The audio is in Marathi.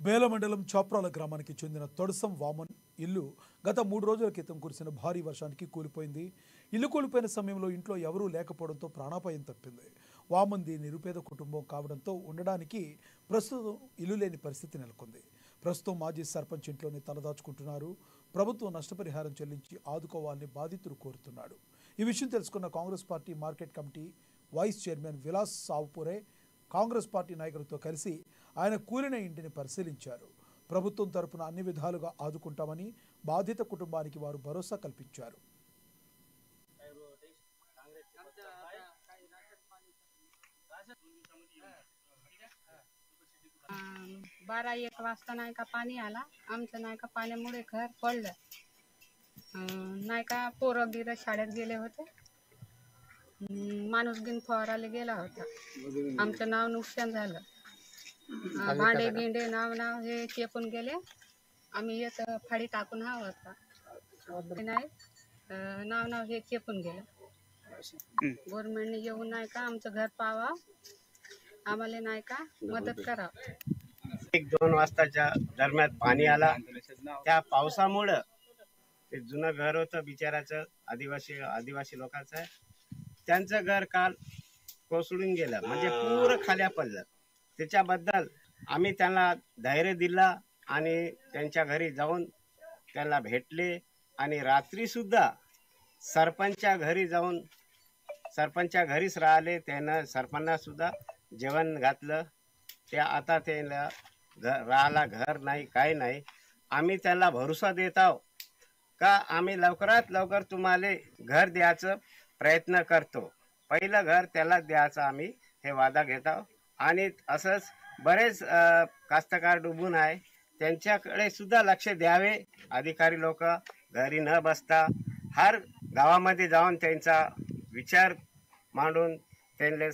బేల మండలం చాప్రాల గ్రామానికి చెందిన తొడసం వామన్ ఇల్లు గత 3 రోజుల క్రితం కురిసిన భారీ వర్షానికి కూలిపోయింది. ఇల్లు కూలిపోయిన సమయంలో ఇంట్లో ఎవరూ లేకపోవడంతో ప్రాణాపాయం తప్పింది. వామన్ది నిరుపేద కుటుంబం కావడంతో ఉండడానికి ప్రస్తుతం ఇల్లు లేని పరిస్థితి నెలకొంది. ప్రస్తుతం మాజీ సర్పంచ్ ఇంట్లోనే తలదాచుకుంటున్నారు. ప్రభుత్వం నష్టపరిహారం చెల్లించి ఆదుకోవాలని బాధితులు కోరుతున్నాడు. ఈ విషయం తెలుసుకున్న Congress party market committee vice chairman Vilas Savupure Congress party నాయకులతో కలిసి ఆయన కూలిన ఇంటిని పరిశీలించారు. ప్రభుత్వం తరపున అన్ని విధాలుగా ఆదుకుంటామని బాధిత కుటుంబానికి వారు భరోసా కల్పించారు. 12-1 वाजता नाही का पाणी आला. आमचं नाही का पाण्यामुळे घर पडलं. नाही का पोरं गिरं शाळेत गेले होते. माणूस गिन फवारायला गेला होता. आमचं नाव नुकसान झालं. भांडे गिंडे नाव हे चेपून गेले. आम्ही येत फाडी टाकून हा होता नाही नाव हे चेपून गेलं. गव्हर्नमेंटने येऊन नाही का आमचं घर पावा, आम्हाला नाही का मदत करा. 1-2 वाजताच्या दरम्यान पाणी आला. त्या पावसामुळं ते जुनं घर होतं बिचाराचं, आदिवासी लोकांचं आहे. त्यांचं घर काल कोसळून गेलं, म्हणजे पूर्ण खाली पडलं. त्याच्याबद्दल आम्ही त्यांना धैर्य दिला आणि त्यांच्या घरी जाऊन त्यांना भेटले आणि रात्री सुद्धा सरपंचच्या घरी जाऊन सरपंचच्या घरीच राहिले. त्यानं सरपंचांना सुद्धा जेवण घातलं. त्या आता त्याला राहायला घर नाही, काही नाही. आम्ही त्यांना भरोसा देत आहोत का आम्ही लवकरात लवकर तुम्हाला घर द्यायचं प्रयत्न करतो. पहिलं घर त्याला द्यायचं आम्ही हे वादा घेत आहोत. आणि असंच बरेच कास्तकार डुबून आहे, त्यांच्याकडे सुद्धा लक्ष द्यावे. अधिकारी लोक घरी न बसता हर गावामध्ये जाऊन त्यांचा विचार मांडून त्यांना